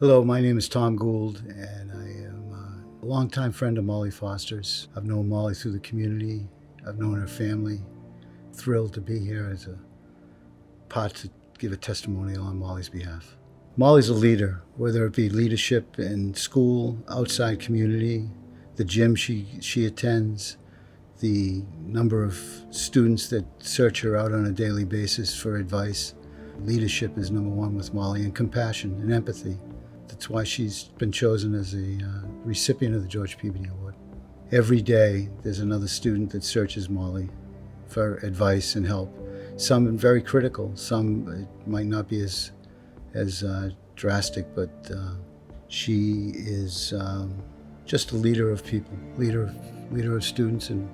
Hello, my name is Tom Gould, and I am a longtime friend of Molly Foster's. I've known Molly through the community. I've known her family. Thrilled to be here as a part to give a testimonial on Molly's behalf. Molly's a leader, whether it be leadership in school, outside community, the gym she attends, the number of students that search her out on a daily basis for advice. Leadership is number one with Molly, and compassion and empathy. That's why she's been chosen as a recipient of the George Peabody Award. Every day, there's another student that searches Molly for advice and help. Some very critical, some might not be as drastic, but she is just a leader of people, leader of students and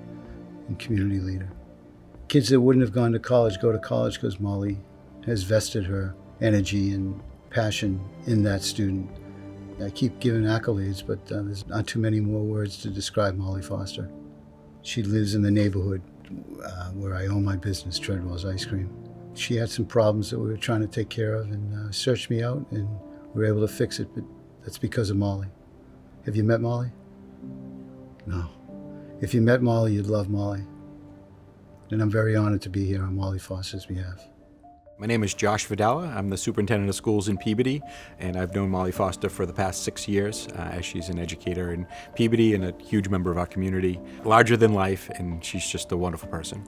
community leader. Kids that wouldn't have gone to college go to college because Molly has vested her energy and passion in that student. I keep giving accolades, but there's not too many more words to describe Molly Foster. She lives in the neighborhood where I own my business, Treadwell's Ice Cream. She had some problems that we were trying to take care of and searched me out, and we were able to fix it, but that's because of Molly. Have you met Molly? No. If you met Molly, you'd love Molly. And I'm very honored to be here on Molly Foster's behalf. My name is Josh Vidala. I'm the superintendent of schools in Peabody, and I've known Molly Foster for the past 6 years as she's an educator in Peabody and a huge member of our community. Larger than life, and she's just a wonderful person.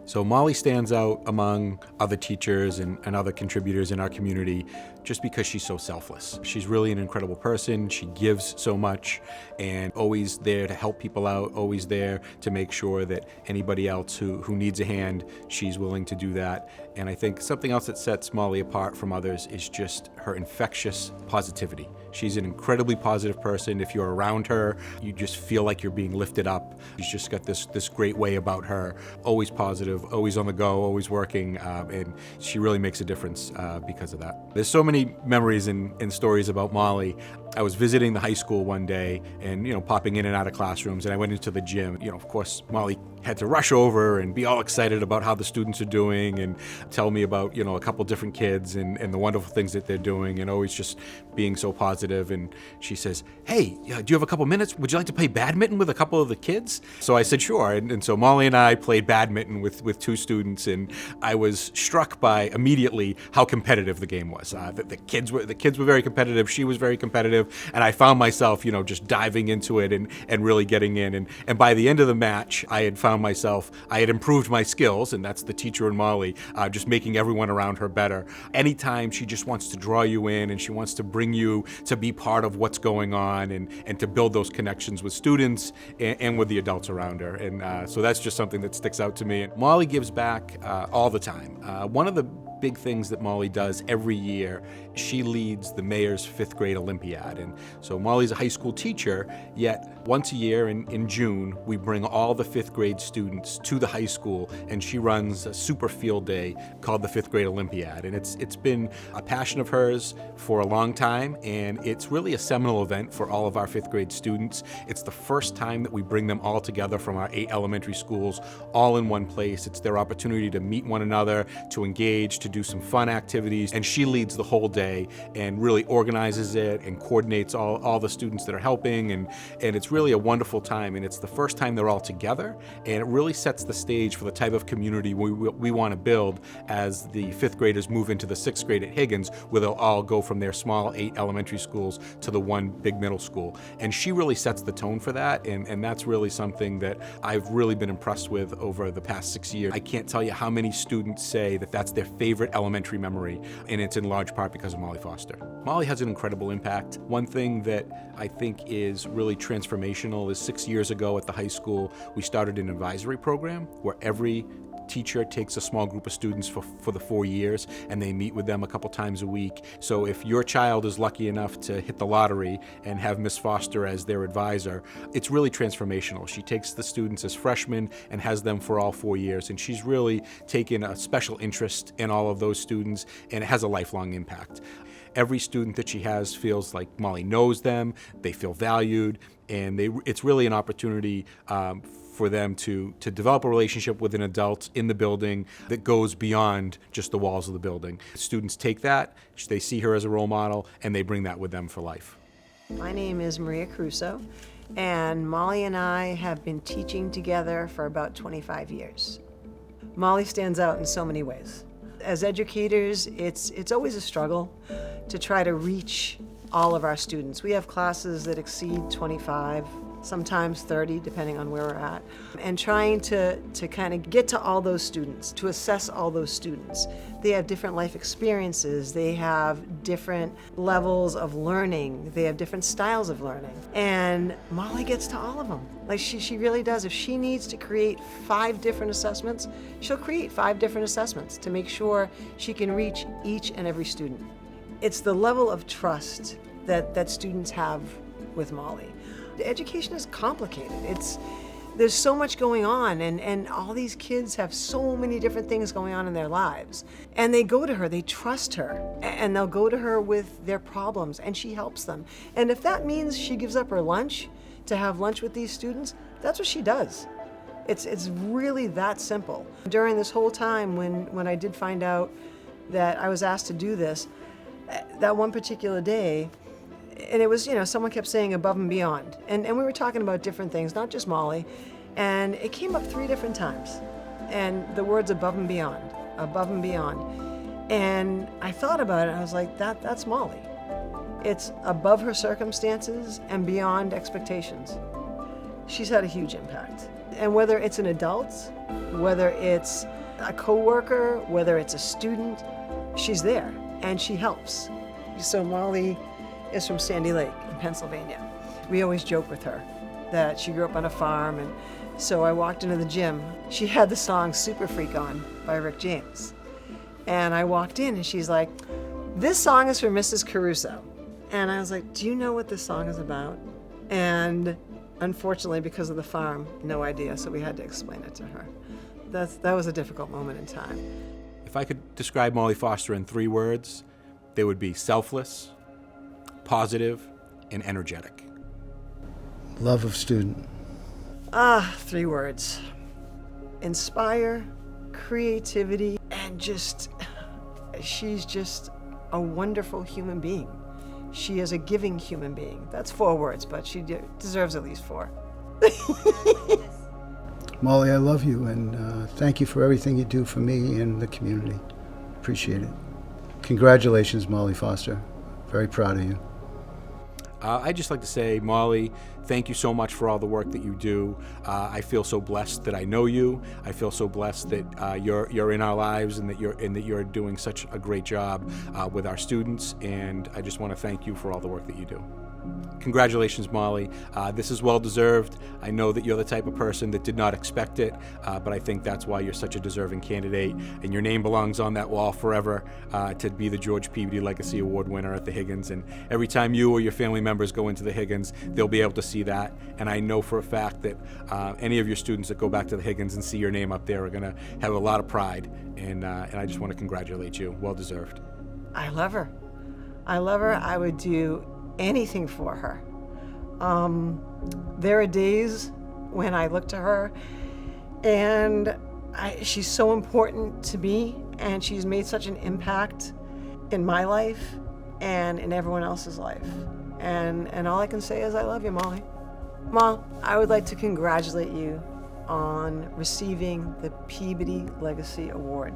So Molly stands out among other teachers and other contributors in our community just because she's so selfless. She's really an incredible person. She gives so much and always there to help people out, always there to make sure that anybody else who needs a hand, she's willing to do that. And I think something else that sets Molly apart from others is just her infectious positivity. She's an incredibly positive person. If you're around her, you just feel like you're being lifted up. She's just got this great way about her, always positive, always on the go, always working, and she really makes a difference because of that. There's so many memories and stories about Molly. I was visiting the high school one day and, popping in and out of classrooms, and I went into the gym. Of course, Molly had to rush over and be all excited about how the students are doing and tell me about, a couple different kids and the wonderful things that they're doing, and always just being so positive. And she says, "Hey, do you have a couple minutes? Would you like to play badminton with a couple of the kids?" So I said, "Sure." And so Molly and I played badminton with two students, and I was struck by immediately how competitive the game was. The kids were very competitive. She was very competitive, and I found myself, just diving into it and really getting in. And by the end of the match, I had found myself, I had improved my skills, and that's the teacher in Molly, just making everyone around her better. Anytime she just wants to draw you in and she wants to bring you to be part of what's going on and to build those connections with students and with the adults around her. And so that's just something that sticks out to me. And Molly gives back all the time. One of the big things that Molly does every year, she leads the mayor's 5th grade Olympiad. And so Molly's a high school teacher, yet once a year in June, we bring all the 5th grade students to the high school, and she runs a super field day called the 5th grade Olympiad. And it's been a passion of hers for a long time, and it's really a seminal event for all of our 5th grade students. It's the first time that we bring them all together from our 8 elementary schools all in one place. It's their opportunity to meet one another, to engage, to do some fun activities, and she leads the whole day and really organizes it and coordinates all the students that are helping, and it's really a wonderful time, and it's the first time they're all together, and it really sets the stage for the type of community we want to build as the 5th graders move into the 6th grade at Higgins, where they'll all go from their small 8 elementary schools to the one big middle school. And she really sets the tone for that, and that's really something that I've really been impressed with over the past 6 years. I can't tell you how many students say that that's their favorite elementary memory, and it's in large part because of Molly Foster. Molly has an incredible impact. One thing that I think is really transformational is 6 years ago at the high school, we started an advisory program where every teacher takes a small group of students for the 4 years, and they meet with them a couple times a week. So if your child is lucky enough to hit the lottery and have Miss Foster as their advisor, it's really transformational. She takes the students as freshmen and has them for all 4 years, and she's really taken a special interest in all of those students, and it has a lifelong impact. Every student that she has feels like Molly knows them, they feel valued, and it's really an opportunity for them to develop a relationship with an adult in the building that goes beyond just the walls of the building. Students take that, they see her as a role model, and they bring that with them for life. My name is Maria Caruso, and Molly and I have been teaching together for about 25 years. Molly stands out in so many ways. As educators, it's always a struggle to try to reach all of our students. We have classes that exceed 25, sometimes 30, depending on where we're at. And trying to kind of get to all those students, to assess all those students. They have different life experiences, they have different levels of learning, they have different styles of learning. And Molly gets to all of them. Like she really does. If she needs to create 5 different assessments, she'll create 5 different assessments to make sure she can reach each and every student. It's the level of trust that students have with Molly. Education is complicated. There's so much going on, and all these kids have so many different things going on in their lives. And they go to her, they trust her, and they'll go to her with their problems, and she helps them. And if that means she gives up her lunch to have lunch with these students, that's what she does. It's really that simple. During this whole time when I did find out that I was asked to do this, that one particular day, and it was, someone kept saying above and beyond. And we were talking about different things, not just Molly. And it came up 3 different times. And the words above and beyond, above and beyond. And I thought about it, and I was like, that's Molly. It's above her circumstances and beyond expectations. She's had a huge impact. And whether it's an adult, whether it's a coworker, whether it's a student, she's there and she helps. So Molly is from Sandy Lake in Pennsylvania. We always joke with her that she grew up on a farm, and so I walked into the gym. She had the song Super Freak on by Rick James. And I walked in and she's like, "This song is for Mrs. Caruso." And I was like, "Do you know what this song is about?" And unfortunately, because of the farm, no idea, so we had to explain it to her. That was a difficult moment in time. If I could describe Molly Foster in 3 words, they would be selfless, positive, and energetic. Love of student. 3 words. Inspire, creativity, and she's just a wonderful human being. She is a giving human being. That's 4 words, but she deserves at least 4. Molly, I love you, and thank you for everything you do for me and the community. Appreciate it. Congratulations, Molly Foster. Very proud of you. I'd just like to say, Molly, thank you so much for all the work that you do. I feel so blessed that I know you. I feel so blessed that you're in our lives, and that you're doing such a great job with our students. And I just want to thank you for all the work that you do. Congratulations, Molly. This is well deserved. I know that you're the type of person that did not expect it, but I think that's why you're such a deserving candidate, and your name belongs on that wall forever to be the George Peabody Legacy Award winner at the Higgins. And every time you or your family members go into the Higgins, they'll be able to see that. And I know for a fact that any of your students that go back to the Higgins and see your name up there are going to have a lot of pride. And I just want to congratulate you. Well deserved. I love her. I would do anything for her. There are days when I look to her and she's so important to me, and she's made such an impact in my life and in everyone else's life. And all I can say is I love you, Molly. Ma, I would like to congratulate you on receiving the Peabody Legacy Award.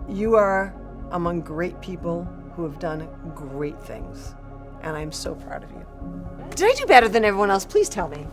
You are among great people who have done great things, and I'm so proud of you. Did I do better than everyone else? Please tell me.